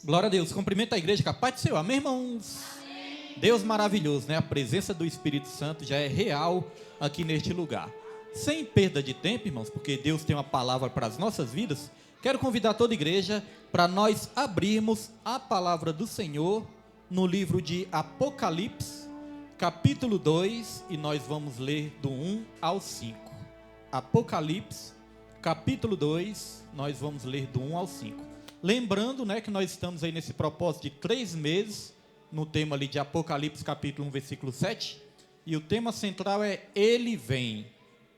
Glória a Deus. Cumprimento a igreja, capaz de ser. Amém, irmãos? Amém. Deus maravilhoso, né? A presença do Espírito Santo já é real aqui neste lugar. Sem perda de tempo, irmãos, porque Deus tem uma palavra para as nossas vidas, quero convidar toda a igreja para nós abrirmos a palavra do Senhor no livro de Apocalipse, capítulo 2, e nós vamos ler do 1 ao 5. Apocalipse, capítulo 2, nós vamos ler do 1 ao 5. Lembrando, né, que nós estamos aí nesse propósito de 3 meses, no tema ali de Apocalipse, capítulo 1, versículo 7, e o tema central é Ele vem.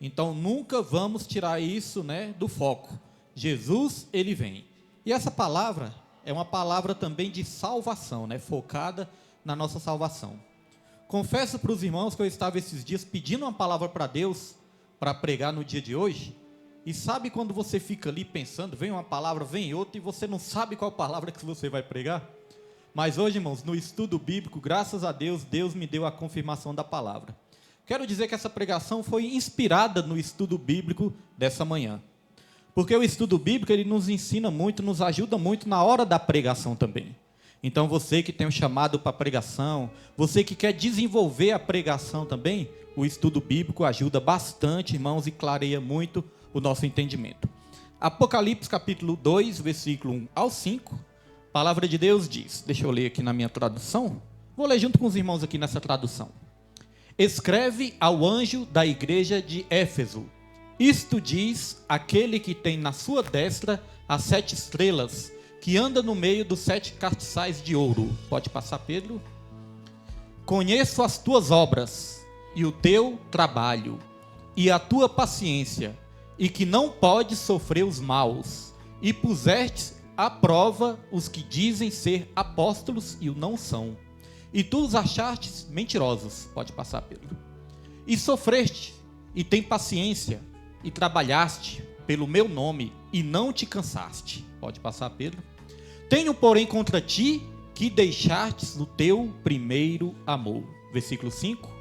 Então, nunca vamos tirar isso, né, do foco. Jesus, Ele vem. E essa palavra é uma palavra também de salvação, né, focada na nossa salvação. Confesso para os irmãos que eu estava esses dias pedindo uma palavra para Deus, para pregar no dia de hoje. E sabe quando você fica ali pensando, vem uma palavra, vem outra, e você não sabe qual palavra que você vai pregar? Mas hoje, irmãos, no estudo bíblico, graças a Deus, Deus me deu a confirmação da palavra. Quero dizer que essa pregação foi inspirada no estudo bíblico dessa manhã. Porque o estudo bíblico, ele nos ensina muito, nos ajuda muito na hora da pregação também. Então, você que tem um chamado para pregação, você que quer desenvolver a pregação também, o estudo bíblico ajuda bastante, irmãos, e clareia muito o nosso entendimento. Apocalipse capítulo 2, versículo 1 ao 5, a palavra de Deus diz, deixa eu ler aqui na minha tradução, vou ler junto com os irmãos aqui nessa tradução. Escreve ao anjo da igreja de Éfeso, isto diz aquele que tem na sua destra as 7 estrelas, que anda no meio dos 7 castiçais de ouro. Pode passar, Pedro? Conheço as tuas obras, e o teu trabalho, e a tua paciência, e que não podes sofrer os maus, e puseste à prova os que dizem ser apóstolos e o não são, e tu os achastes mentirosos. Pode passar, Pedro. E sofreste, e tem paciência, e trabalhaste pelo meu nome, e não te cansaste. Pode passar, Pedro. Tenho, porém, contra ti, que deixastes o teu primeiro amor. Versículo 5.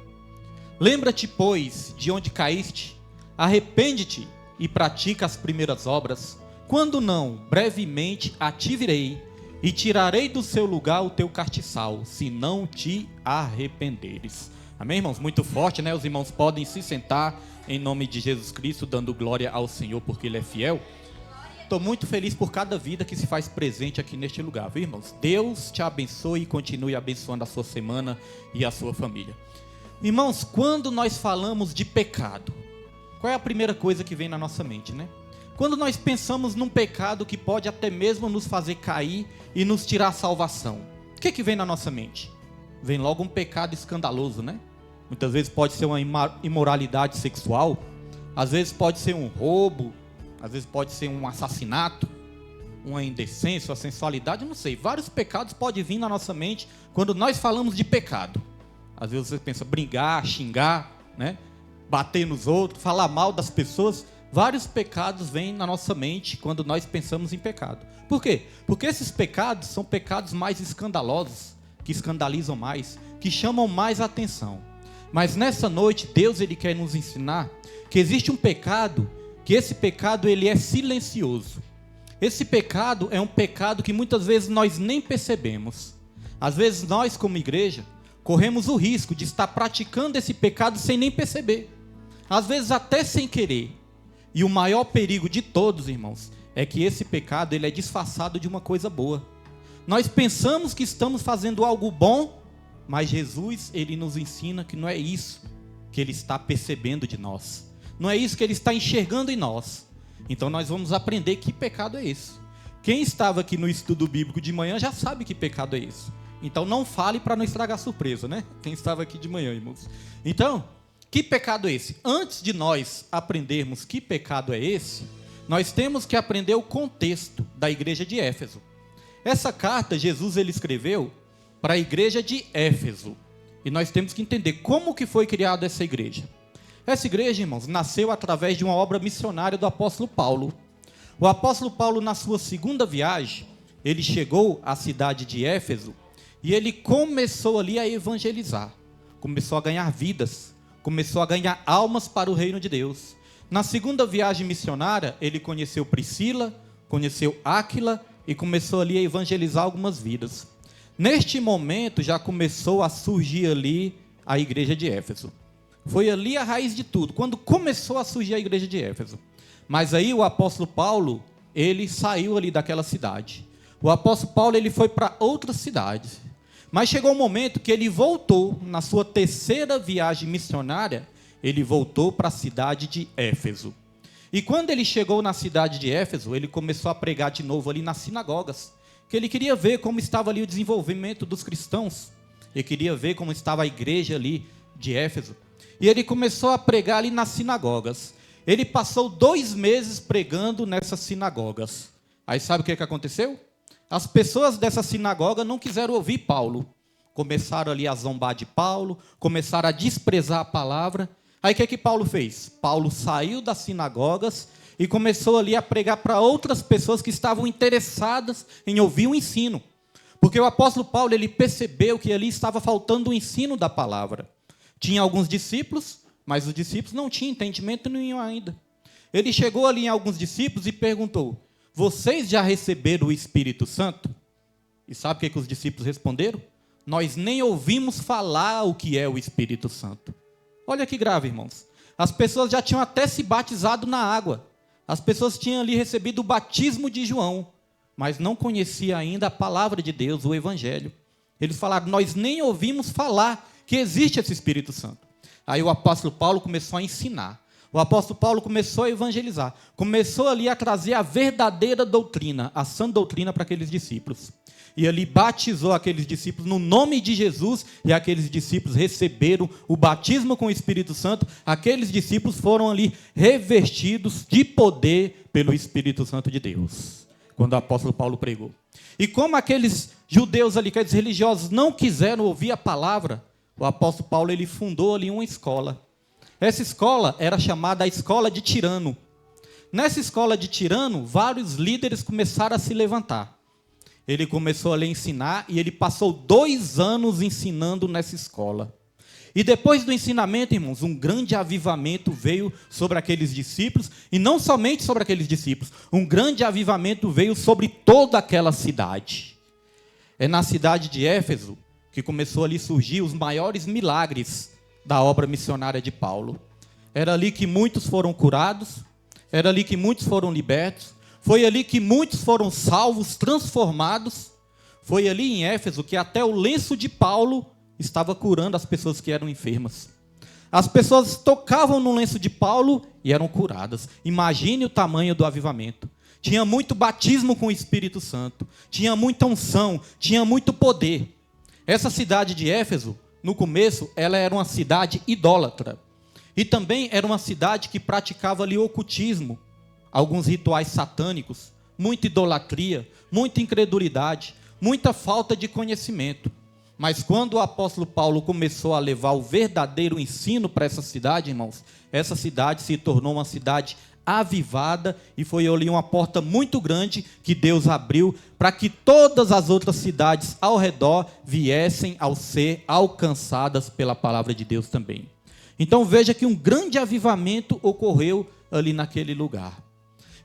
Lembra-te, pois, de onde caíste, arrepende-te, e pratica as primeiras obras. Quando não, brevemente a te virei, e tirarei do seu lugar o teu castiçal, se não te arrependeres. Amém, irmãos? Muito forte, né? Os irmãos podem se sentar em nome de Jesus Cristo, dando glória ao Senhor, porque Ele é fiel. Estou muito feliz por cada vida que se faz presente aqui neste lugar, viu, irmãos? Deus te abençoe e continue abençoando a sua semana e a sua família. Irmãos, quando nós falamos de pecado, qual é a primeira coisa que vem na nossa mente, né? Quando nós pensamos num pecado que pode até mesmo nos fazer cair e nos tirar a salvação, o que vem na nossa mente? Vem logo um pecado escandaloso, né? Muitas vezes pode ser uma imoralidade sexual, às vezes pode ser um roubo, às vezes pode ser um assassinato, uma indecência, uma sensualidade, não sei. Vários pecados podem vir na nossa mente quando nós falamos de pecado. Às vezes você pensa brigar, xingar, né? Bater nos outros, falar mal das pessoas. Vários pecados vêm na nossa mente quando nós pensamos em pecado. Por quê? Porque esses pecados são pecados mais escandalosos, que escandalizam mais, que chamam mais atenção. Mas nessa noite, Deus ele quer nos ensinar que existe um pecado, que esse pecado ele é silencioso. Esse pecado é um pecado que muitas vezes nós nem percebemos. Às vezes nós, como igreja, corremos o risco de estar praticando esse pecado sem nem perceber. Às vezes até sem querer. E o maior perigo de todos, irmãos, é que esse pecado ele é disfarçado de uma coisa boa. Nós pensamos que estamos fazendo algo bom, mas Jesus ele nos ensina que não é isso que Ele está percebendo de nós. Não é isso que Ele está enxergando em nós. Então nós vamos aprender que pecado é esse. Quem estava aqui no estudo bíblico de manhã já sabe que pecado é esse. Então não fale para não estragar a surpresa, né? Quem estava aqui de manhã, irmãos. Então, que pecado é esse? Antes de nós aprendermos que pecado é esse, nós temos que aprender o contexto da igreja de Éfeso. Essa carta, Jesus ele escreveu para a igreja de Éfeso. E nós temos que entender como que foi criada essa igreja. Essa igreja, irmãos, nasceu através de uma obra missionária do apóstolo Paulo. O apóstolo Paulo, na sua segunda viagem, ele chegou à cidade de Éfeso e ele começou ali a evangelizar. Começou a ganhar vidas. Começou a ganhar almas para o reino de Deus. Na segunda viagem missionária, ele conheceu Priscila, conheceu Áquila, e começou ali a evangelizar algumas vidas. Neste momento já começou a surgir ali a igreja de Éfeso. Foi ali a raiz de tudo, quando começou a surgir a igreja de Éfeso. Mas aí o apóstolo Paulo, ele saiu ali daquela cidade. O apóstolo Paulo, ele foi para outras cidades. Mas chegou um momento que ele voltou, na sua terceira viagem missionária, ele voltou para a cidade de Éfeso. E quando ele chegou na cidade de Éfeso, ele começou a pregar de novo ali nas sinagogas, que ele queria ver como estava ali o desenvolvimento dos cristãos. Ele queria ver como estava a igreja ali de Éfeso. E ele começou a pregar ali nas sinagogas. Ele passou 2 meses pregando nessas sinagogas. Aí sabe o que aconteceu? As pessoas dessa sinagoga não quiseram ouvir Paulo. Começaram ali a zombar de Paulo, começaram a desprezar a palavra. Aí o que Paulo fez? Paulo saiu das sinagogas e começou ali a pregar para outras pessoas que estavam interessadas em ouvir o ensino. Porque o apóstolo Paulo, ele percebeu que ali estava faltando o ensino da palavra. Tinha alguns discípulos, mas os discípulos não tinham entendimento nenhum ainda. Ele chegou ali em alguns discípulos e perguntou: vocês já receberam o Espírito Santo? E sabe o que os discípulos responderam? Nós nem ouvimos falar o que é o Espírito Santo. Olha que grave, irmãos. As pessoas já tinham até se batizado na água. As pessoas tinham ali recebido o batismo de João, mas não conheciam ainda a palavra de Deus, o Evangelho. Eles falaram: nós nem ouvimos falar que existe esse Espírito Santo. Aí o apóstolo Paulo começou a ensinar. O apóstolo Paulo começou a evangelizar. Começou ali a trazer a verdadeira doutrina, a sã doutrina para aqueles discípulos. E ali batizou aqueles discípulos no nome de Jesus, e aqueles discípulos receberam o batismo com o Espírito Santo. Aqueles discípulos foram ali revestidos de poder pelo Espírito Santo de Deus, quando o apóstolo Paulo pregou. E como aqueles judeus ali, aqueles religiosos, não quiseram ouvir a palavra, o apóstolo Paulo, ele fundou ali uma escola. Essa escola era chamada a Escola de Tirano. Nessa escola de Tirano, vários líderes começaram a se levantar. Ele começou ali a ensinar e ele passou 2 anos ensinando nessa escola. E depois do ensinamento, irmãos, um grande avivamento veio sobre aqueles discípulos, e não somente sobre aqueles discípulos, um grande avivamento veio sobre toda aquela cidade. É na cidade de Éfeso que começou ali a surgir os maiores milagres da obra missionária de Paulo. Era ali que muitos foram curados, era ali que muitos foram libertos, foi ali que muitos foram salvos, transformados. Foi ali em Éfeso que até o lenço de Paulo estava curando as pessoas que eram enfermas. As pessoas tocavam no lenço de Paulo e eram curadas. Imagine o tamanho do avivamento. Tinha muito batismo com o Espírito Santo, tinha muita unção, tinha muito poder. Essa cidade de Éfeso, no começo, ela era uma cidade idólatra. E também era uma cidade que praticava ali ocultismo, alguns rituais satânicos, muita idolatria, muita incredulidade, muita falta de conhecimento. Mas quando o apóstolo Paulo começou a levar o verdadeiro ensino para essa cidade, irmãos, essa cidade se tornou uma cidade avivada, e foi ali uma porta muito grande que Deus abriu para que todas as outras cidades ao redor viessem a ser alcançadas pela palavra de Deus também. Então veja que um grande avivamento ocorreu ali naquele lugar.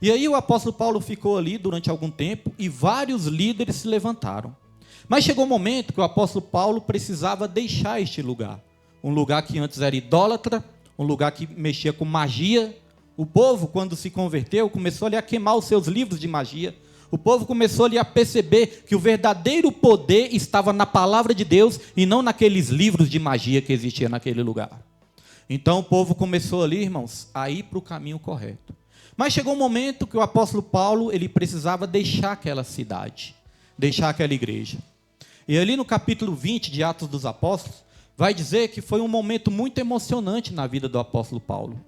E aí o apóstolo Paulo ficou ali durante algum tempo e vários líderes se levantaram. Mas chegou um momento que o apóstolo Paulo precisava deixar este lugar. Um lugar que antes era idólatra, um lugar que mexia com magia. O povo, quando se converteu, começou ali a queimar os seus livros de magia. O povo começou ali a perceber que o verdadeiro poder estava na palavra de Deus e não naqueles livros de magia que existiam naquele lugar. Então o povo começou ali, irmãos, a ir para o caminho correto. Mas chegou um momento que o apóstolo Paulo, ele precisava deixar aquela cidade, deixar aquela igreja. E ali no capítulo 20 de Atos dos Apóstolos, vai dizer que foi um momento muito emocionante na vida do apóstolo Paulo.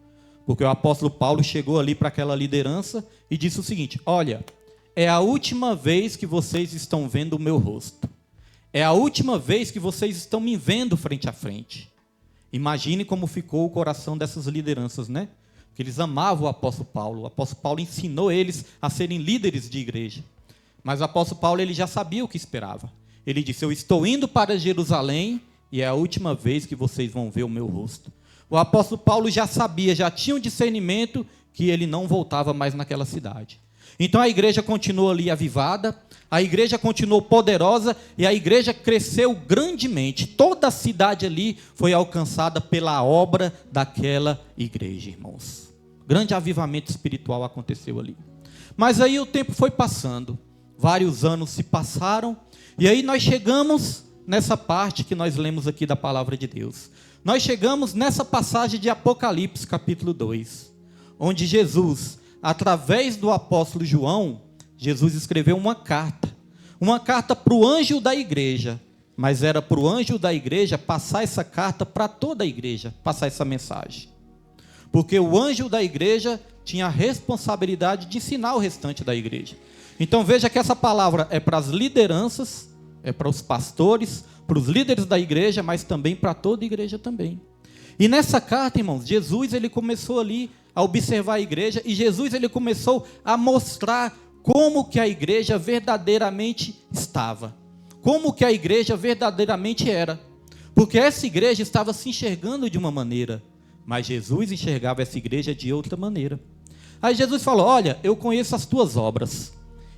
Porque o apóstolo Paulo chegou ali para aquela liderança e disse o seguinte: olha, é a última vez que vocês estão vendo o meu rosto. É a última vez que vocês estão me vendo frente a frente. Imagine como ficou o coração dessas lideranças, né? Que eles amavam o apóstolo Paulo. O apóstolo Paulo ensinou eles a serem líderes de igreja. Mas o apóstolo Paulo, ele já sabia o que esperava. Ele disse: eu estou indo para Jerusalém e é a última vez que vocês vão ver o meu rosto. O apóstolo Paulo já sabia, já tinha um discernimento que ele não voltava mais naquela cidade. Então a igreja continuou ali avivada, a igreja continuou poderosa e a igreja cresceu grandemente. Toda a cidade ali foi alcançada pela obra daquela igreja, irmãos. Grande avivamento espiritual aconteceu ali. Mas aí o tempo foi passando, vários anos se passaram, e aí nós chegamos nessa parte que nós lemos aqui da palavra de Deus. Nós chegamos nessa passagem de Apocalipse, capítulo 2, onde Jesus, através do apóstolo João, Jesus escreveu uma carta para o anjo da igreja, mas era para o anjo da igreja passar essa carta para toda a igreja, passar essa mensagem. Porque o anjo da igreja tinha a responsabilidade de ensinar o restante da igreja. Então veja que essa palavra é para as lideranças, é para os pastores, para os líderes da igreja, mas também para toda a igreja também. E nessa carta, irmãos, Jesus ele começou ali a observar a igreja, e Jesus ele começou a mostrar como que a igreja verdadeiramente estava, como que a igreja verdadeiramente era, porque essa igreja estava se enxergando de uma maneira, mas Jesus enxergava essa igreja de outra maneira. Aí Jesus falou: olha, eu conheço as tuas obras,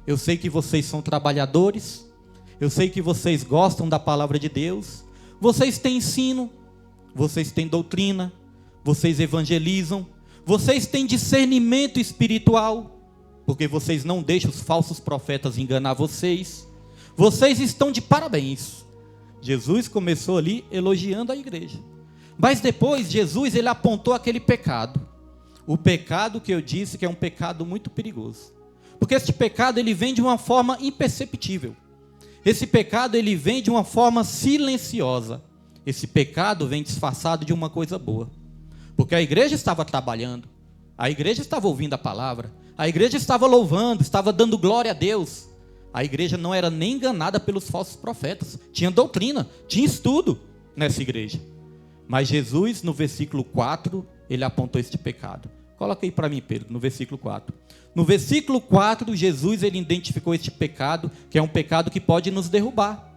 eu sei que vocês são trabalhadores, eu sei que vocês gostam da palavra de Deus, vocês têm ensino, vocês têm doutrina, vocês evangelizam, vocês têm discernimento espiritual, porque vocês não deixam os falsos profetas enganar vocês. Vocês estão de parabéns. Jesus começou ali elogiando a igreja. Mas depois Jesus ele apontou aquele pecado. O pecado que eu disse que é um pecado muito perigoso. Porque este pecado ele vem de uma forma imperceptível. Esse pecado ele vem de uma forma silenciosa. Esse pecado vem disfarçado de uma coisa boa. Porque a igreja estava trabalhando. A igreja estava ouvindo a palavra. A igreja estava louvando, estava dando glória a Deus. A igreja não era nem enganada pelos falsos profetas. Tinha doutrina, tinha estudo nessa igreja. Mas Jesus, no versículo 4, ele apontou este pecado. Coloca aí para mim, Pedro, no versículo 4. No versículo 4, Jesus ele identificou este pecado, que é um pecado que pode nos derrubar.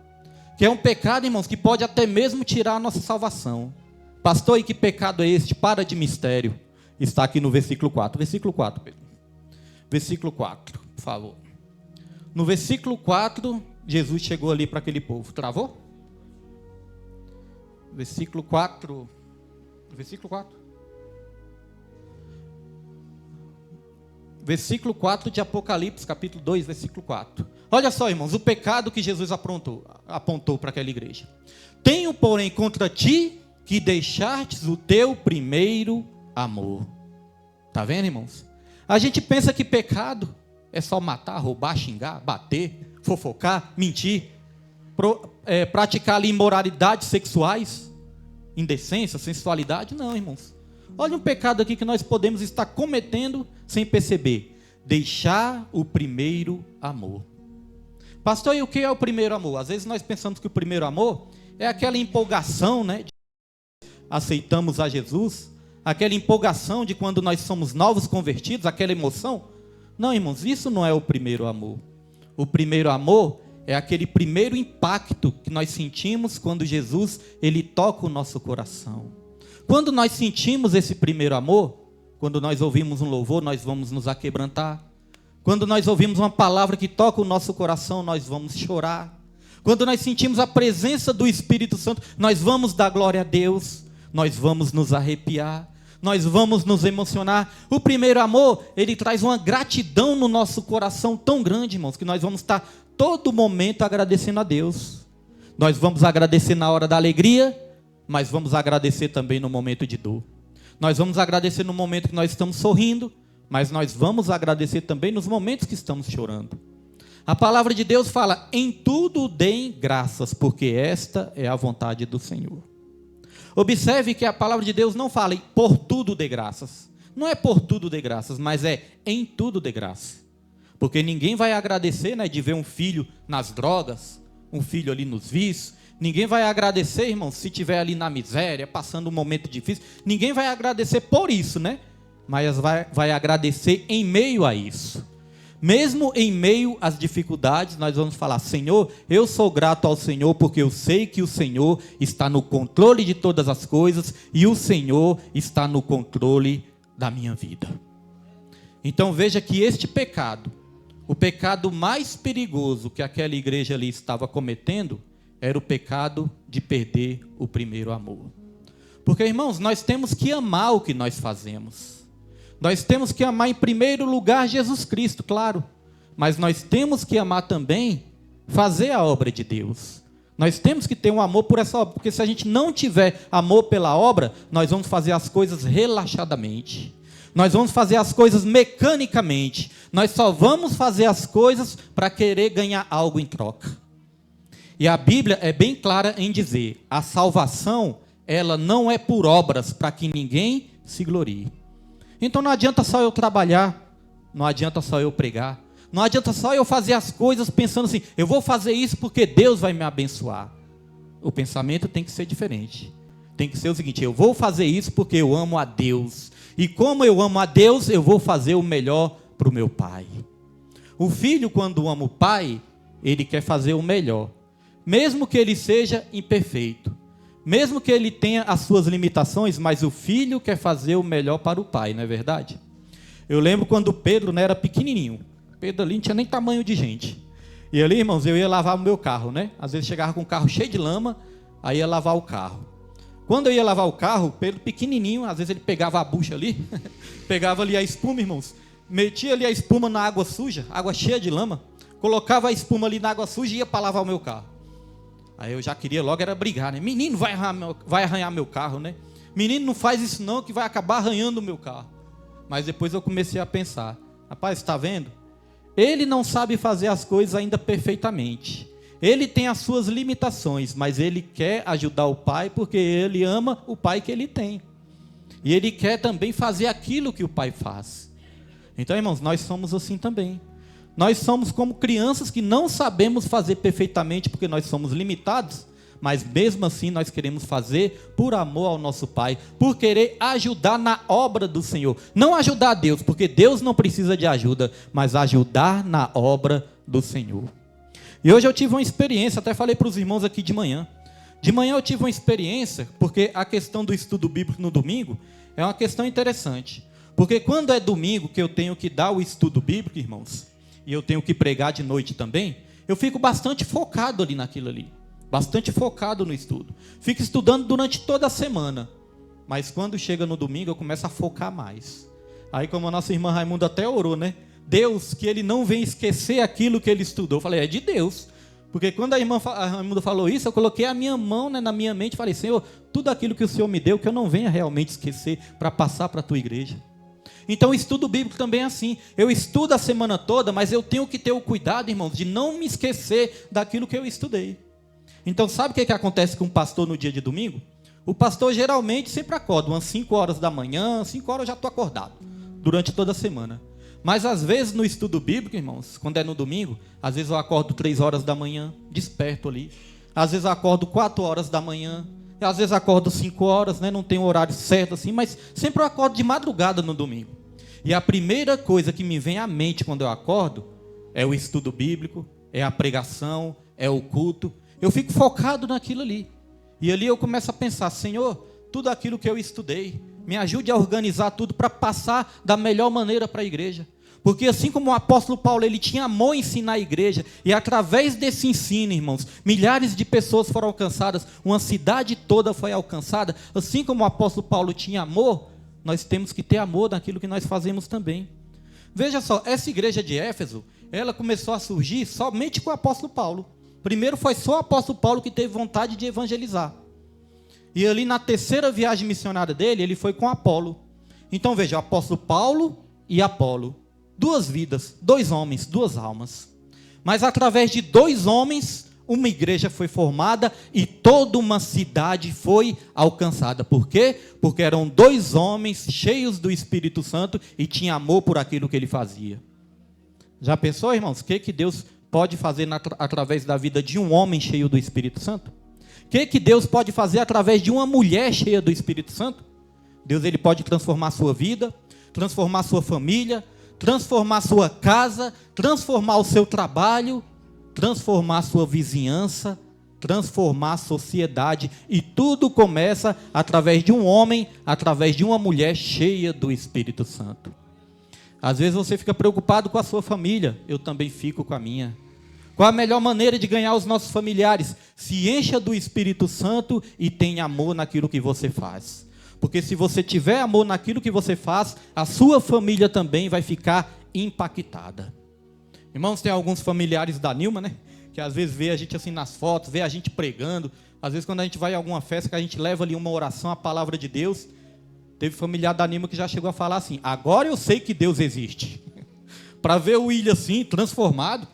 Que é um pecado, irmãos, que pode até mesmo tirar a nossa salvação. Pastor, e que pecado é este? Para de mistério. Está aqui no versículo 4. Versículo 4, Pedro. Versículo 4, por favor. No versículo 4, Jesus chegou ali para aquele povo. Travou? Versículo 4. Versículo 4. Versículo 4 de Apocalipse, capítulo 2, versículo 4. Olha só, irmãos, o pecado que Jesus apontou para aquela igreja. Tenho, porém, contra ti que deixastes o teu primeiro amor. Está vendo, irmãos? A gente pensa que pecado é só matar, roubar, xingar, bater, fofocar, mentir, praticar ali imoralidades sexuais, indecência, sensualidade. Não, irmãos. Olha um pecado aqui que nós podemos estar cometendo sem perceber. Deixar o primeiro amor. Pastor, e o que é o primeiro amor? Às vezes nós pensamos que o primeiro amor é aquela empolgação, né? Aceitamos a Jesus, aquela empolgação de quando nós somos novos convertidos, aquela emoção. Não, irmãos, isso não é o primeiro amor. O primeiro amor é aquele primeiro impacto que nós sentimos quando Jesus, ele toca o nosso coração. Quando nós sentimos esse primeiro amor, quando nós ouvimos um louvor, nós vamos nos aquebrantar. Quando nós ouvimos uma palavra que toca o nosso coração, nós vamos chorar. Quando nós sentimos a presença do Espírito Santo, nós vamos dar glória a Deus, nós vamos nos arrepiar, nós vamos nos emocionar. O primeiro amor, ele traz uma gratidão no nosso coração tão grande, irmãos, que nós vamos estar todo momento agradecendo a Deus. Nós vamos agradecer na hora da alegria, mas vamos agradecer também no momento de dor. Nós vamos agradecer no momento que nós estamos sorrindo, mas nós vamos agradecer também nos momentos que estamos chorando. A palavra de Deus fala: em tudo deem graças, porque esta é a vontade do Senhor. Observe que a palavra de Deus não fala por tudo dê graças. Não é por tudo dê graças, mas é em tudo dê graças. Porque ninguém vai agradecer, né, de ver um filho nas drogas, um filho ali nos vícios. Ninguém vai agradecer, irmão, se estiver ali na miséria, passando um momento difícil. Ninguém vai agradecer por isso, né? Mas vai agradecer em meio a isso. Mesmo em meio às dificuldades, nós vamos falar: Senhor, eu sou grato ao Senhor, porque eu sei que o Senhor está no controle de todas as coisas, e o Senhor está no controle da minha vida. Então veja que este pecado, O pecado mais perigoso que aquela igreja ali estava cometendo era o pecado de perder o primeiro amor. Porque, irmãos, nós temos que amar o que nós fazemos. Nós temos que amar em primeiro lugar Jesus Cristo, claro. Mas nós temos que amar também fazer a obra de Deus. Nós temos que ter um amor por essa obra, porque se a gente não tiver amor pela obra, nós vamos fazer as coisas relaxadamente. Nós vamos fazer as coisas mecanicamente. Nós só vamos fazer as coisas para querer ganhar algo em troca. E a Bíblia é bem clara em dizer, a salvação, ela não é por obras para que ninguém se glorie. Então não adianta só eu trabalhar, não adianta só eu pregar, não adianta só eu fazer as coisas pensando assim, eu vou fazer isso porque Deus vai me abençoar. O pensamento tem que ser diferente. Tem que ser o seguinte, eu vou fazer isso porque eu amo a Deus. E como eu amo a Deus, eu vou fazer o melhor para o meu pai. O filho, quando ama o pai, ele quer fazer o melhor. Mesmo que ele seja imperfeito. Mesmo que ele tenha as suas limitações, mas o filho quer fazer o melhor para o pai, não é verdade? Eu lembro quando Pedro era pequenininho. Pedro ali não tinha nem tamanho de gente. E ali, irmãos, eu ia lavar o meu carro, né? Às vezes chegava com o carro cheio de lama, aí ia lavar o carro. Quando eu ia lavar o carro, Pedro pequenininho, às vezes ele pegava a bucha ali, pegava ali a espuma, irmãos, metia ali a espuma na água suja, água cheia de lama, colocava a espuma ali na água suja e ia para lavar o meu carro. Aí eu já queria logo era brigar, né? Menino, vai arranhar meu carro, né? Menino, não faz isso não, que vai acabar arranhando o meu carro. Mas depois eu comecei a pensar, rapaz, está vendo? Ele não sabe fazer as coisas ainda perfeitamente. Ele tem as suas limitações, mas ele quer ajudar o pai porque ele ama o pai que ele tem. E ele quer também fazer aquilo que o pai faz. Então, irmãos, nós somos assim também. Nós somos como crianças que não sabemos fazer perfeitamente porque nós somos limitados, mas mesmo assim nós queremos fazer por amor ao nosso pai, por querer ajudar na obra do Senhor. Não ajudar a Deus, porque Deus não precisa de ajuda, mas ajudar na obra do Senhor. E hoje eu tive uma experiência, até falei para os irmãos aqui de manhã. De manhã eu tive uma experiência, porque a questão do estudo bíblico no domingo é uma questão interessante. Porque quando é domingo que eu tenho que dar o estudo bíblico, irmãos, e eu tenho que pregar de noite também, eu fico bastante focado ali naquilo ali. Bastante focado no estudo. Fico estudando durante toda a semana. Mas quando chega no domingo eu começo a focar mais. Aí como a nossa irmã Raimunda até orou, né? Deus, que ele não venha esquecer aquilo que ele estudou. Eu falei, é de Deus. Porque quando a Raimunda falou isso, eu coloquei a minha mão, né, na minha mente e falei, Senhor, tudo aquilo que o Senhor me deu, que eu não venha realmente esquecer para passar para a tua igreja. Então o estudo bíblico também é assim. Eu estudo a semana toda, mas eu tenho que ter o cuidado, irmãos, de não me esquecer daquilo que eu estudei. Então sabe o que acontece com o pastor no dia de domingo? O pastor geralmente sempre acorda umas 5 horas da manhã, 5 horas eu já estou acordado, durante toda a semana. Mas às vezes no estudo bíblico, irmãos, quando é no domingo, às vezes eu acordo 3 horas da manhã, desperto ali. Às vezes eu acordo 4 horas da manhã, às vezes eu acordo 5 horas, né? Não tem um horário certo assim, mas sempre eu acordo de madrugada no domingo. E a primeira coisa que me vem à mente quando eu acordo é o estudo bíblico, é a pregação, é o culto. Eu fico focado naquilo ali. E ali eu começo a pensar, Senhor, tudo aquilo que eu estudei, me ajude a organizar tudo para passar da melhor maneira para a igreja. Porque assim como o apóstolo Paulo, ele tinha amor em ensinar a igreja, e através desse ensino, irmãos, milhares de pessoas foram alcançadas, uma cidade toda foi alcançada, assim como o apóstolo Paulo tinha amor, nós temos que ter amor naquilo que nós fazemos também. Veja só, essa igreja de Éfeso, ela começou a surgir somente com o apóstolo Paulo. Primeiro foi só o apóstolo Paulo que teve vontade de evangelizar. E ali na terceira viagem missionária dele, ele foi com Apolo. Então veja, o apóstolo Paulo e Apolo. 2 vidas, 2 homens, 2 almas. Mas através de 2 homens, uma igreja foi formada e toda uma cidade foi alcançada. Por quê? Porque eram 2 homens cheios do Espírito Santo e tinham amor por aquilo que ele fazia. Já pensou, irmãos, o que Deus pode fazer através da vida de um homem cheio do Espírito Santo? O que Deus pode fazer através de uma mulher cheia do Espírito Santo? Deus, ele pode transformar a sua vida, transformar a sua família, transformar a sua casa, transformar o seu trabalho, transformar a sua vizinhança, transformar a sociedade. E tudo começa através de um homem, através de uma mulher cheia do Espírito Santo. Às vezes você fica preocupado com a sua família, eu também fico com a minha. Qual a melhor maneira de ganhar os nossos familiares? Se encha do Espírito Santo e tenha amor naquilo que você faz. Porque se você tiver amor naquilo que você faz, a sua família também vai ficar impactada. Irmãos, tem alguns familiares da Nilma, né? Que às vezes vê a gente assim nas fotos, vê a gente pregando. Às vezes quando a gente vai em alguma festa, que a gente leva ali uma oração, a palavra de Deus. Teve familiar da Nilma que já chegou a falar assim: agora eu sei que Deus existe. Para ver o William assim, transformado.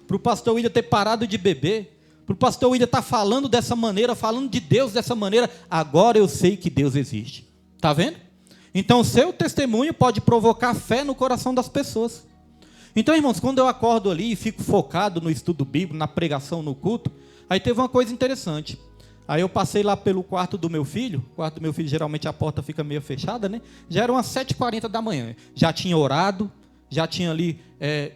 Para o pastor William ter parado de beber. Para o pastor William estar falando dessa maneira, falando de Deus dessa maneira. Agora eu sei que Deus existe. Está vendo? Então o seu testemunho pode provocar fé no coração das pessoas. Então, irmãos, quando eu acordo ali e fico focado no estudo bíblico, na pregação, no culto, aí teve uma coisa interessante. Aí eu passei lá pelo quarto do meu filho. O quarto do meu filho, geralmente a porta fica meio fechada, né? Já eram umas 7h40 da manhã. Já tinha orado, já tinha ali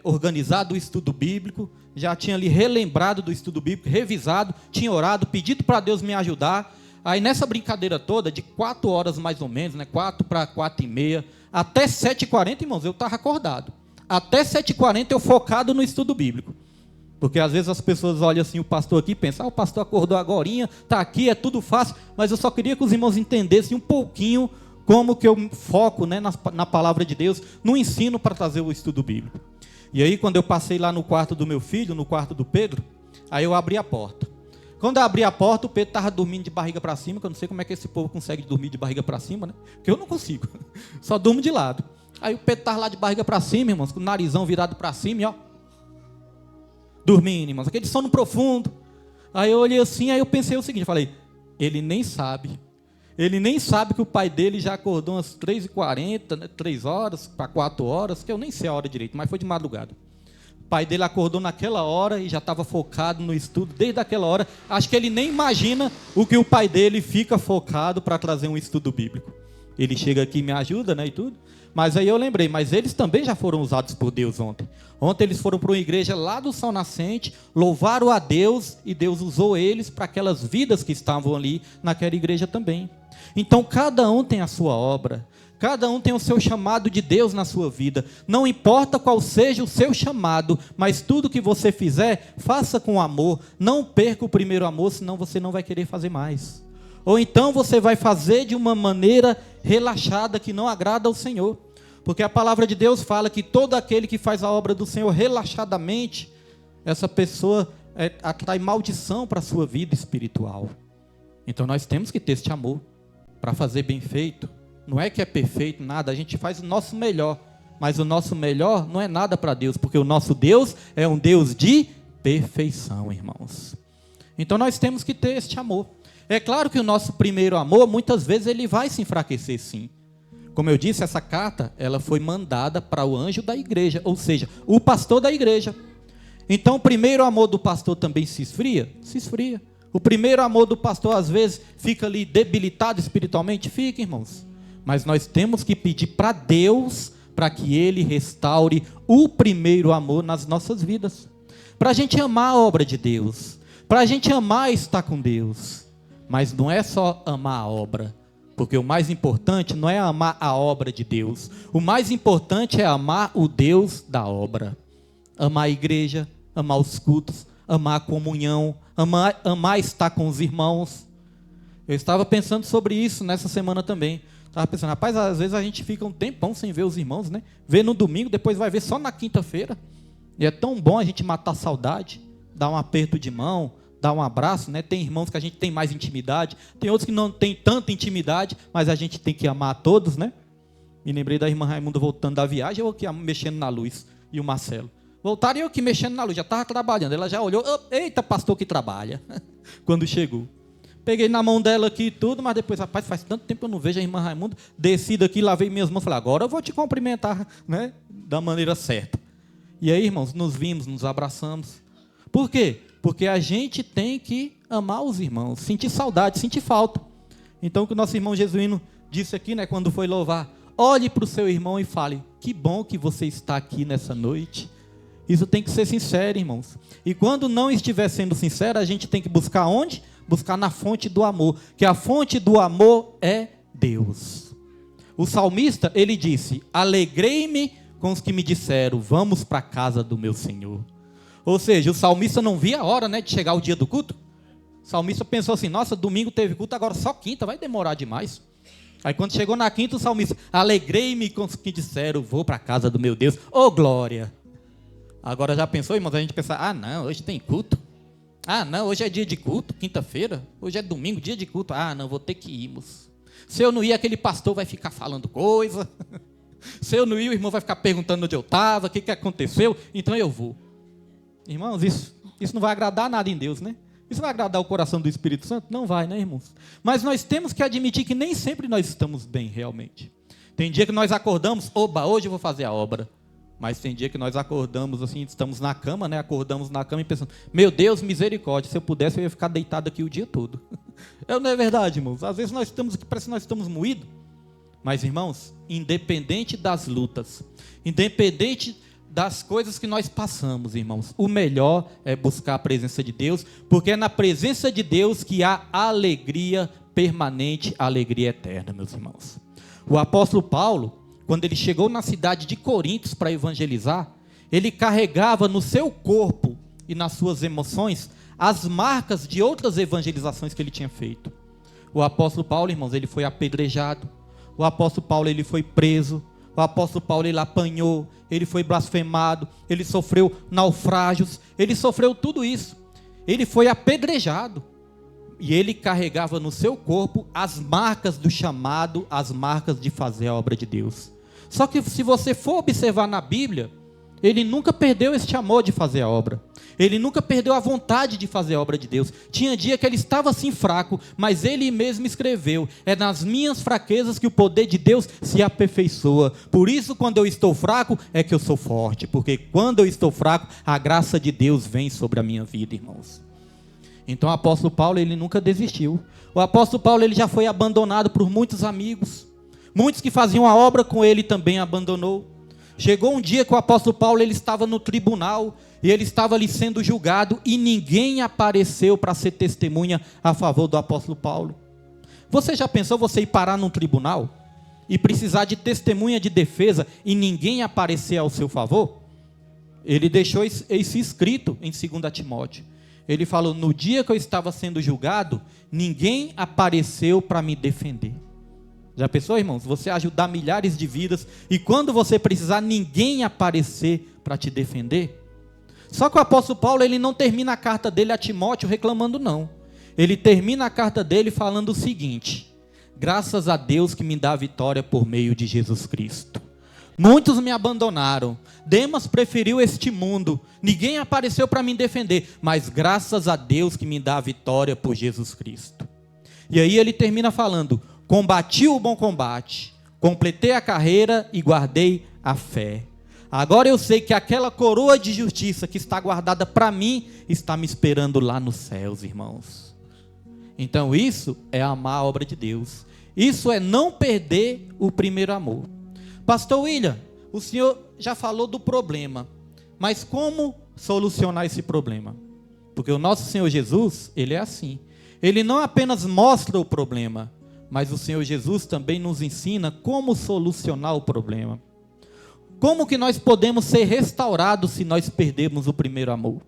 organizado o estudo bíblico, já tinha ali relembrado do estudo bíblico, revisado, tinha orado, pedido para Deus me ajudar. Aí nessa brincadeira toda, de 4 horas mais ou menos, né? 4 para 4h30, até 7h40, irmãos, eu estava acordado. Até 7h40 eu focado no estudo bíblico. Porque às vezes as pessoas olham assim, o pastor aqui, e pensam, o pastor acordou agorinha, está aqui, é tudo fácil. Mas eu só queria que os irmãos entendessem um pouquinho como que eu foco, né, na palavra de Deus, no ensino para trazer o estudo bíblico. E aí quando eu passei lá no quarto do meu filho, no quarto do Pedro, aí eu abri a porta. Quando eu abri a porta, o Pedro estava dormindo de barriga para cima, que eu não sei como é que esse povo consegue dormir de barriga para cima, né? Porque eu não consigo, só durmo de lado. Aí o Pedro estava lá de barriga para cima, irmãos, com o narizão virado para cima e ó, dormindo, irmãos, aquele sono profundo. Aí eu olhei assim, aí eu pensei o seguinte, falei, ele nem sabe que o pai dele já acordou umas 3h40, né, 3 horas para 4 horas, que eu nem sei a hora direito, mas foi de madrugada. O pai dele acordou naquela hora e já estava focado no estudo desde aquela hora. Acho que ele nem imagina o que o pai dele fica focado para trazer um estudo bíblico. Ele chega aqui e me ajuda, né, e tudo. Mas aí eu lembrei, mas eles também já foram usados por Deus ontem. Ontem eles foram para uma igreja lá do Sol Nascente, louvaram a Deus e Deus usou eles para aquelas vidas que estavam ali naquela igreja também. Então cada um tem a sua obra, cada um tem o seu chamado de Deus na sua vida. Não importa qual seja o seu chamado, mas tudo que você fizer, faça com amor. Não perca o primeiro amor, senão você não vai querer fazer mais. Ou então você vai fazer de uma maneira relaxada que não agrada ao Senhor. Porque a palavra de Deus fala que todo aquele que faz a obra do Senhor relaxadamente, essa pessoa atrai maldição para a sua vida espiritual. Então nós temos que ter este amor para fazer bem feito. Não é que é perfeito, nada, a gente faz o nosso melhor. Mas o nosso melhor não é nada para Deus, porque o nosso Deus é um Deus de perfeição, irmãos. Então nós temos que ter este amor. É claro que o nosso primeiro amor, muitas vezes ele vai se enfraquecer sim. Como eu disse, essa carta, ela foi mandada para o anjo da igreja, ou seja, o pastor da igreja. Então o primeiro amor do pastor também se esfria? Se esfria. O primeiro amor do pastor às vezes fica ali debilitado espiritualmente? Fica, irmãos. Mas nós temos que pedir para Deus, para que Ele restaure o primeiro amor nas nossas vidas. Para a gente amar a obra de Deus, para a gente amar estar com Deus. Mas não é só amar a obra, porque o mais importante não é amar a obra de Deus. O mais importante é amar o Deus da obra. Amar a igreja, amar os cultos, amar a comunhão, amar estar com os irmãos. Eu estava pensando sobre isso nessa semana também. Estava pensando, rapaz, às vezes a gente fica um tempão sem ver os irmãos, né? Vê no domingo, depois vai ver só na quinta-feira. E é tão bom a gente matar a saudade, dar um aperto de mão, dar um abraço, né? Tem irmãos que a gente tem mais intimidade, tem outros que não tem tanta intimidade, mas a gente tem que amar a todos, né? Me lembrei da irmã Raimunda voltando da viagem, eu aqui mexendo na luz, e o Marcelo. Voltaram eu aqui mexendo na luz, já estava trabalhando. Ela já olhou, eita, pastor que trabalha, quando chegou. Peguei na mão dela aqui e tudo, mas depois, rapaz, faz tanto tempo que eu não vejo a irmã Raimunda. Desci daqui, lavei minhas mãos, falei, agora eu vou te cumprimentar, né? Da maneira certa. E aí, irmãos, nos vimos, nos abraçamos. Por quê? Porque a gente tem que amar os irmãos, sentir saudade, sentir falta. Então, o que o nosso irmão Jesuíno disse aqui, né, quando foi louvar, olhe para o seu irmão e fale, que bom que você está aqui nessa noite. Isso tem que ser sincero, irmãos. E quando não estiver sendo sincero, a gente tem que buscar onde? Buscar na fonte do amor, que a fonte do amor é Deus. O salmista, ele disse, alegrei-me com os que me disseram, vamos para a casa do meu Senhor. Ou seja, o salmista não via a hora, né, de chegar o dia do culto. O salmista pensou assim, nossa, domingo teve culto, agora só quinta, vai demorar demais. Aí quando chegou na quinta, o salmista, alegrei-me com os que disseram, vou para a casa do meu Deus, ô glória. Agora já pensou, irmãos, a gente pensa, ah não, hoje tem culto. Ah não, hoje é dia de culto, quinta-feira. Hoje é domingo, dia de culto. Ah não, vou ter que ir, moço. Se eu não ir, aquele pastor vai ficar falando coisa. Se eu não ir, o irmão vai ficar perguntando onde eu estava, o que aconteceu, então eu vou. Irmãos, isso não vai agradar nada em Deus, né? Isso vai agradar o coração do Espírito Santo? Não vai, né, irmãos? Mas nós temos que admitir que nem sempre nós estamos bem, realmente. Tem dia que nós acordamos, oba, hoje eu vou fazer a obra. Mas tem dia que nós acordamos assim, estamos na cama, né? Acordamos na cama e pensamos, meu Deus, misericórdia, se eu pudesse eu ia ficar deitado aqui o dia todo. Não é verdade, irmãos? Às vezes nós estamos aqui, parece que nós estamos moídos. Mas, irmãos, independente das lutas, independente das coisas que nós passamos, irmãos, o melhor é buscar a presença de Deus, porque é na presença de Deus que há alegria permanente, alegria eterna, meus irmãos. O apóstolo Paulo, quando ele chegou na cidade de Corinto para evangelizar, ele carregava no seu corpo e nas suas emoções as marcas de outras evangelizações que ele tinha feito. O apóstolo Paulo, irmãos, ele foi apedrejado. O apóstolo Paulo, ele foi preso. O apóstolo Paulo, ele apanhou, ele foi blasfemado, ele sofreu naufrágios, ele sofreu tudo isso. Ele foi apedrejado. E ele carregava no seu corpo as marcas do chamado, as marcas de fazer a obra de Deus. Só que se você for observar na Bíblia, ele nunca perdeu este amor de fazer a obra. Ele nunca perdeu a vontade de fazer a obra de Deus. Tinha dia que ele estava assim fraco, mas ele mesmo escreveu, é nas minhas fraquezas que o poder de Deus se aperfeiçoa. Por isso quando eu estou fraco, é que eu sou forte. Porque quando eu estou fraco, a graça de Deus vem sobre a minha vida, irmãos. Então o apóstolo Paulo, ele nunca desistiu. O apóstolo Paulo, ele já foi abandonado por muitos amigos. Muitos que faziam a obra com ele também abandonou. Chegou um dia que o apóstolo Paulo, ele estava no tribunal, e ele estava ali sendo julgado, e ninguém apareceu para ser testemunha a favor do apóstolo Paulo. Você já pensou você ir parar num tribunal, e precisar de testemunha de defesa, e ninguém aparecer ao seu favor? Ele deixou isso escrito em 2 Timóteo. Ele falou, no dia que eu estava sendo julgado, ninguém apareceu para me defender. Já pensou, irmãos? Você ajudar milhares de vidas e quando você precisar, ninguém aparecer para te defender? Só que o apóstolo Paulo, ele não termina a carta dele a Timóteo reclamando, não. Ele termina a carta dele falando o seguinte, graças a Deus que me dá a vitória por meio de Jesus Cristo. Muitos me abandonaram, Demas preferiu este mundo, ninguém apareceu para me defender, mas graças a Deus que me dá a vitória por Jesus Cristo. E aí ele termina falando, combati o bom combate, completei a carreira e guardei a fé. Agora eu sei que aquela coroa de justiça que está guardada para mim, está me esperando lá nos céus, irmãos. Então isso é amar a obra de Deus. Isso é não perder o primeiro amor. Pastor William, o senhor já falou do problema, mas como solucionar esse problema? Porque o nosso Senhor Jesus, ele é assim. Ele não apenas mostra o problema, mas o Senhor Jesus também nos ensina como solucionar o problema. Como que nós podemos ser restaurados se nós perdermos o primeiro amor?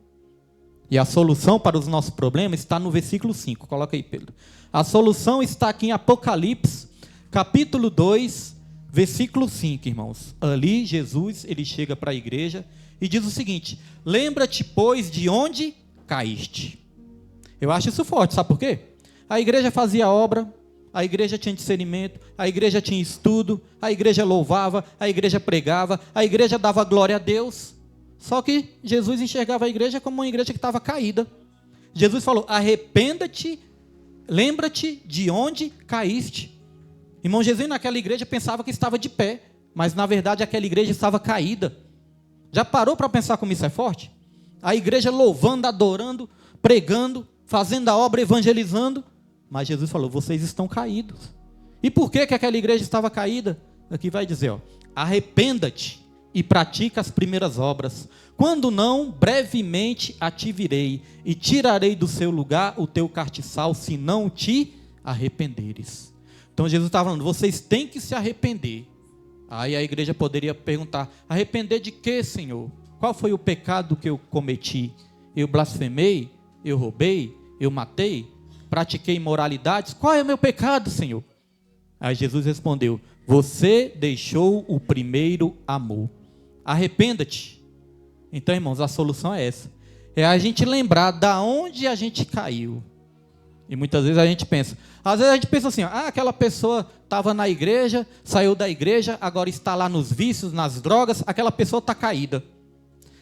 E a solução para os nossos problemas está no versículo 5. Coloca aí, Pedro. A solução está aqui em Apocalipse, capítulo 2, versículo 5, irmãos. Ali Jesus, ele chega para a igreja e diz o seguinte, lembra-te, pois, de onde caíste. Eu acho isso forte, sabe por quê? A igreja fazia obra, a igreja tinha discernimento, a igreja tinha estudo, a igreja louvava, a igreja pregava, a igreja dava glória a Deus. Só que Jesus enxergava a igreja como uma igreja que estava caída. Jesus falou, arrependa-te, lembra-te de onde caíste. Irmão, Jesus naquela igreja pensava que estava de pé, mas na verdade aquela igreja estava caída. Já parou para pensar como isso é forte? A igreja louvando, adorando, pregando, fazendo a obra, evangelizando, mas Jesus falou, vocês estão caídos. E por que aquela igreja estava caída? Aqui vai dizer, ó, arrependa-te e pratica as primeiras obras. Quando não, brevemente a te virei e tirarei do seu lugar o teu castiçal, se não te arrependeres. Então Jesus está falando, vocês têm que se arrepender. Aí a igreja poderia perguntar: arrepender de quê, Senhor? Qual foi o pecado que eu cometi? Eu blasfemei? Eu roubei? Eu matei? Pratiquei imoralidades? Qual é o meu pecado, Senhor? Aí Jesus respondeu: você deixou o primeiro amor. Arrependa-te. Então, irmãos, a solução é essa. É a gente lembrar da onde a gente caiu. E muitas vezes a gente pensa. Às vezes a gente pensa assim: aquela pessoa estava na igreja, saiu da igreja, agora está lá nos vícios, nas drogas, aquela pessoa está caída.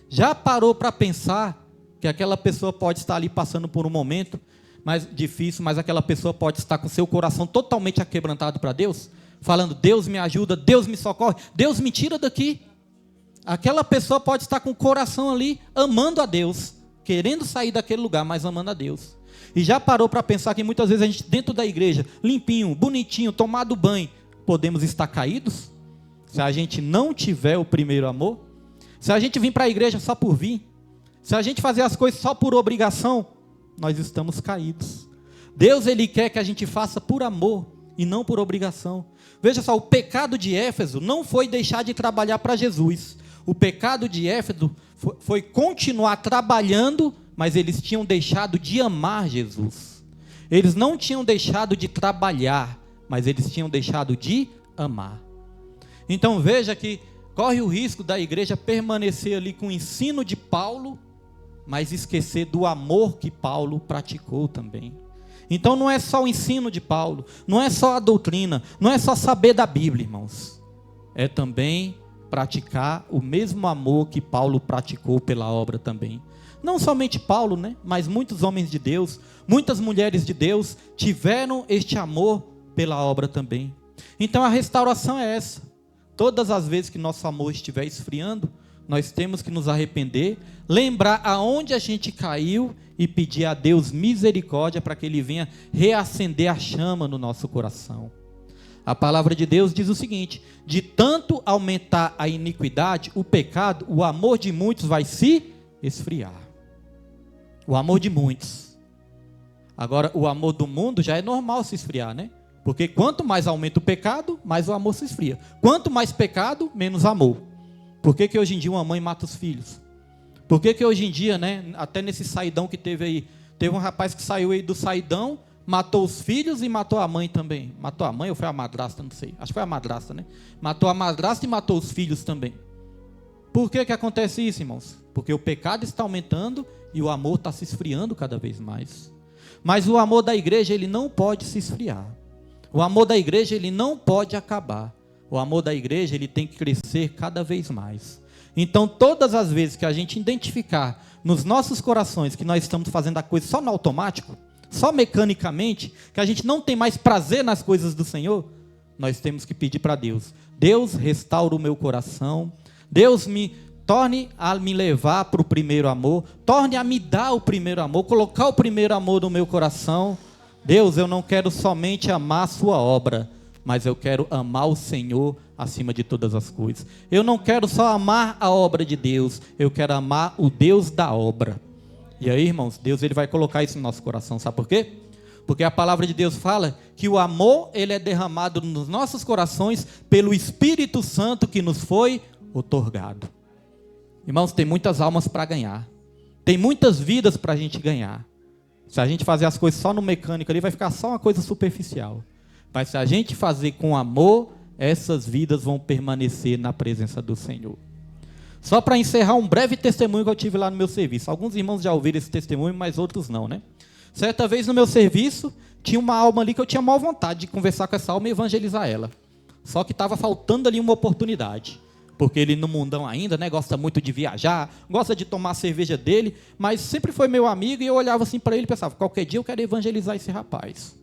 Já parou para pensar que aquela pessoa pode estar ali passando por um momento mais difícil, mas aquela pessoa pode estar com seu coração totalmente aquebrantado para Deus, falando: Deus me ajuda, Deus me socorre, Deus me tira daqui. Aquela pessoa pode estar com o coração ali, amando a Deus, querendo sair daquele lugar, mas amando a Deus. E já parou para pensar que muitas vezes a gente, dentro da igreja, limpinho, bonitinho, tomado banho, podemos estar caídos? Se a gente não tiver o primeiro amor? Se a gente vir para a igreja só por vir? Se a gente fazer as coisas só por obrigação? Nós estamos caídos. Deus, Ele quer que a gente faça por amor e não por obrigação. Veja só, o pecado de Éfeso não foi deixar de trabalhar para Jesus. O pecado de Éfeso foi continuar trabalhando, mas eles tinham deixado de amar Jesus. Eles não tinham deixado de trabalhar, mas eles tinham deixado de amar. Então veja que corre o risco da igreja permanecer ali com o ensino de Paulo, mas esquecer do amor que Paulo praticou também. Então não é só o ensino de Paulo, não é só a doutrina, não é só saber da Bíblia, irmãos. É também praticar o mesmo amor que Paulo praticou pela obra também. Não somente Paulo, né? Mas muitos homens de Deus, muitas mulheres de Deus tiveram este amor pela obra também. Então a restauração é essa. Todas as vezes que nosso amor estiver esfriando, nós temos que nos arrepender, lembrar aonde a gente caiu e pedir a Deus misericórdia para que Ele venha reacender a chama no nosso coração. A palavra de Deus diz o seguinte: de tanto aumentar a iniquidade, o pecado, o amor de muitos vai se esfriar. O amor de muitos. Agora, o amor do mundo já é normal se esfriar, né? Porque quanto mais aumenta o pecado, mais o amor se esfria. Quanto mais pecado, menos amor. Por que hoje em dia uma mãe mata os filhos? Por que hoje em dia, né, até nesse saidão que teve aí, teve um rapaz que saiu aí do saidão, matou os filhos e matou a mãe também. Matou a mãe ou foi a madrasta? Não sei. Acho que foi a madrasta, né? Matou a madrasta e matou os filhos também. Por que acontece isso, irmãos? Porque o pecado está aumentando e o amor está se esfriando cada vez mais. Mas o amor da igreja, ele não pode se esfriar. O amor da igreja, ele não pode acabar. O amor da igreja, ele tem que crescer cada vez mais. Então, todas as vezes que a gente identificar nos nossos corações que nós estamos fazendo a coisa só no automático, só mecanicamente, que a gente não tem mais prazer nas coisas do Senhor, nós temos que pedir para Deus: Deus, restaura o meu coração. Deus, torne a me levar para o primeiro amor. Torne a me dar o primeiro amor, colocar o primeiro amor no meu coração. Deus, eu não quero somente amar a sua obra, mas eu quero amar o Senhor acima de todas as coisas. Eu não quero só amar a obra de Deus, eu quero amar o Deus da obra. E aí, irmãos, Deus, ele vai colocar isso no nosso coração, sabe por quê? Porque a palavra de Deus fala que o amor, ele é derramado nos nossos corações pelo Espírito Santo que nos foi outorgado. Irmãos, tem muitas almas para ganhar, tem muitas vidas para a gente ganhar. Se a gente fazer as coisas só no mecânico ali, vai ficar só uma coisa superficial. Mas se a gente fazer com amor, essas vidas vão permanecer na presença do Senhor. Só para encerrar um breve testemunho que eu tive lá no meu serviço. Alguns irmãos já ouviram esse testemunho, mas outros não, né? Certa vez no meu serviço, tinha uma alma ali que eu tinha maior vontade de conversar com essa alma e evangelizar ela. Só que estava faltando ali uma oportunidade. Porque ele no mundão ainda, né, gosta muito de viajar, gosta de tomar a cerveja dele, mas sempre foi meu amigo e eu olhava assim para ele e pensava: qualquer dia eu quero evangelizar esse rapaz.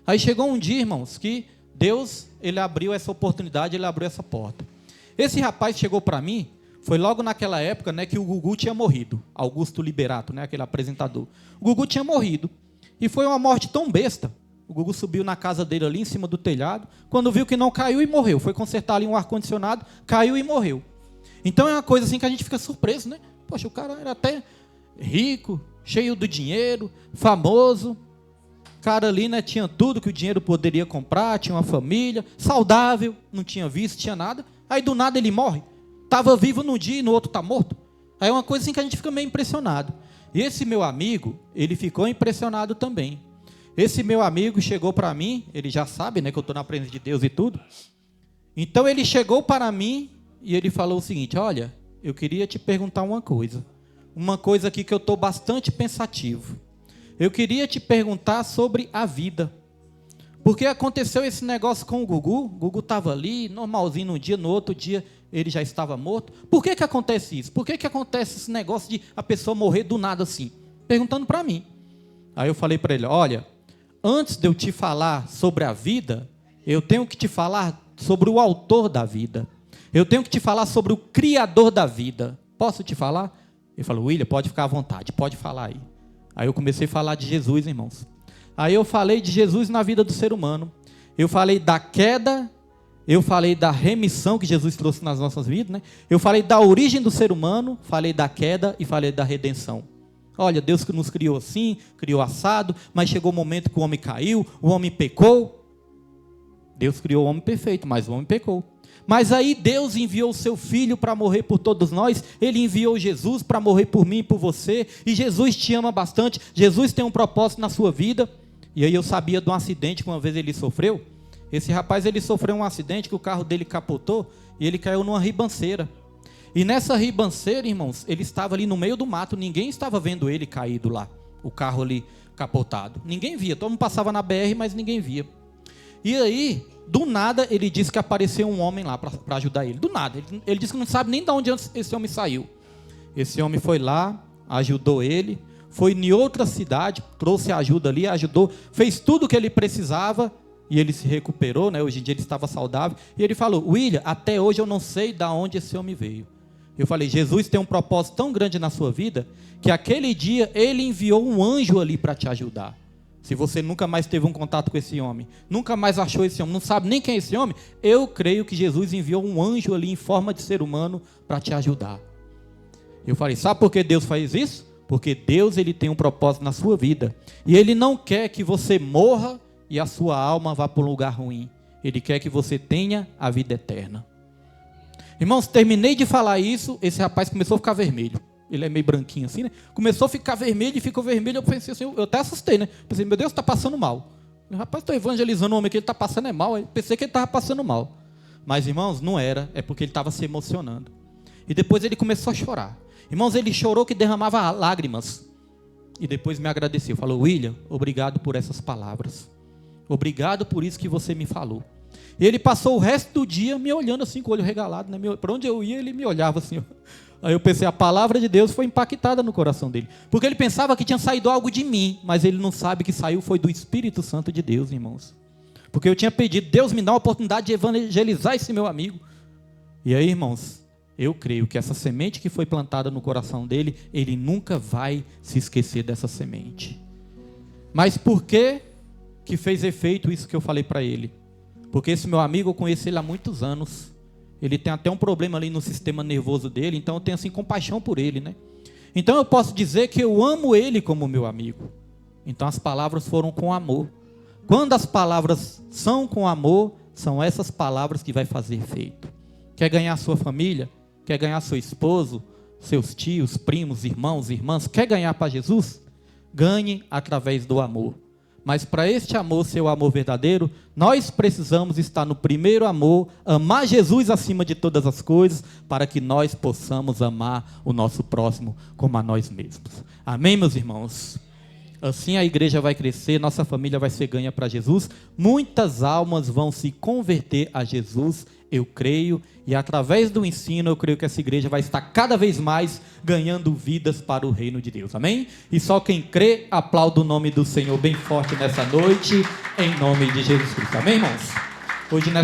Aí chegou um dia, irmãos, que Deus, ele abriu essa oportunidade, ele abriu essa porta. Esse rapaz chegou para mim, foi logo naquela época, né, que o Gugu tinha morrido, Augusto Liberato, né, aquele apresentador. O Gugu tinha morrido, e foi uma morte tão besta. O Gugu subiu na casa dele ali, em cima do telhado, quando viu que não caiu e morreu. Foi consertar ali um ar-condicionado, caiu e morreu. Então é uma coisa assim que a gente fica surpreso, né? Poxa, o cara era até rico, cheio de dinheiro, famoso. cara ali, né, tinha tudo que o dinheiro poderia comprar, tinha uma família, saudável, não tinha vício, tinha nada. Aí do nada ele morre. Estava vivo num dia e no outro está morto. Aí é uma coisa assim que a gente fica meio impressionado. E esse meu amigo, ele ficou impressionado também. Esse meu amigo chegou para mim, ele já sabe, né, que eu estou na presença de Deus e tudo. Então ele chegou para mim e ele falou o seguinte: olha, eu queria te perguntar uma coisa aqui que eu estou bastante pensativo. Eu queria te perguntar sobre a vida. Porque aconteceu esse negócio com o Gugu estava ali, normalzinho num dia, no outro dia ele já estava morto. Por que acontece isso? Por que acontece esse negócio de a pessoa morrer do nada assim? Perguntando para mim. Aí eu falei para ele: olha, antes de eu te falar sobre a vida, eu tenho que te falar sobre o autor da vida. Eu tenho que te falar sobre o criador da vida. Posso te falar? Ele falou: William, pode ficar à vontade, pode falar aí. Aí eu comecei a falar de Jesus, irmãos. Aí eu falei de Jesus na vida do ser humano. Eu falei da queda, eu falei da remissão que Jesus trouxe nas nossas vidas, né? Eu falei da origem do ser humano, falei da queda e falei da redenção. Olha, Deus que nos criou assim, criou assado, mas chegou o momento que o homem caiu, o homem pecou. Deus criou o homem perfeito, mas o homem pecou. Mas aí Deus enviou o seu Filho para morrer por todos nós. Ele enviou Jesus para morrer por mim e por você. E Jesus te ama bastante. Jesus tem um propósito na sua vida. E aí eu sabia de um acidente que uma vez ele sofreu. Esse rapaz, ele sofreu um acidente que o carro dele capotou e ele caiu numa ribanceira. E nessa ribanceira, irmãos, ele estava ali no meio do mato. Ninguém estava vendo ele caído lá, o carro ali capotado. Ninguém via. Todo mundo passava na BR, mas ninguém via. E aí, do nada, ele disse que apareceu um homem lá para ajudar ele. Do nada. Ele disse que não sabe nem de onde esse homem saiu. Esse homem foi lá, ajudou ele, foi em outra cidade, trouxe ajuda ali, ajudou, fez tudo o que ele precisava e ele se recuperou, né? Hoje em dia ele estava saudável. E ele falou: William, até hoje eu não sei de onde esse homem veio. Eu falei: Jesus tem um propósito tão grande na sua vida que aquele dia ele enviou um anjo ali para te ajudar. Se você nunca mais teve um contato com esse homem, nunca mais achou esse homem, não sabe nem quem é esse homem, eu creio que Jesus enviou um anjo ali em forma de ser humano para te ajudar. Eu falei: sabe por que Deus faz isso? Porque Deus, ele tem um propósito na sua vida. E ele não quer que você morra e a sua alma vá para um lugar ruim. Ele quer que você tenha a vida eterna. Irmãos, terminei de falar isso, esse rapaz começou a ficar vermelho. Ele é meio branquinho assim, né? Começou a ficar vermelho e ficou vermelho. Eu pensei assim, eu até assustei, né? Pensei: meu Deus, está passando mal. Rapaz, estou evangelizando o homem que ele está passando é mal. Eu pensei que ele estava passando mal. Mas, irmãos, não era. É porque ele estava se emocionando. E depois ele começou a chorar. Irmãos, ele chorou que derramava lágrimas. E depois me agradeceu. Falou: William, obrigado por essas palavras. Obrigado por isso que você me falou. E ele passou o resto do dia me olhando assim, com o olho regalado, né? Para onde eu ia, ele me olhava assim. Aí eu pensei: a palavra de Deus foi impactada no coração dele. Porque ele pensava que tinha saído algo de mim, mas ele não sabe que saiu foi do Espírito Santo de Deus, irmãos. Porque eu tinha pedido: Deus me dá uma oportunidade de evangelizar esse meu amigo. E aí, irmãos, eu creio que essa semente que foi plantada no coração dele, ele nunca vai se esquecer dessa semente. Mas por que fez efeito isso que eu falei para ele? Porque esse meu amigo, eu conheci ele há muitos anos. Ele tem até um problema ali no sistema nervoso dele, então eu tenho assim compaixão por ele, né? Então eu posso dizer que eu amo ele como meu amigo. Então as palavras foram com amor. Quando as palavras são com amor, são essas palavras que vai fazer efeito. Quer ganhar sua família? Quer ganhar seu esposo, seus tios, primos, irmãos, irmãs? Quer ganhar para Jesus? Ganhe através do amor. Mas para este amor ser o amor verdadeiro, nós precisamos estar no primeiro amor, amar Jesus acima de todas as coisas, para que nós possamos amar o nosso próximo como a nós mesmos. Amém, meus irmãos? Assim a igreja vai crescer, nossa família vai ser ganha para Jesus, muitas almas vão se converter a Jesus, eu creio, e através do ensino eu creio que essa igreja vai estar cada vez mais ganhando vidas para o reino de Deus, amém? E só quem crê, aplauda o nome do Senhor bem forte nessa noite, em nome de Jesus Cristo, amém, irmãos? Hoje nessa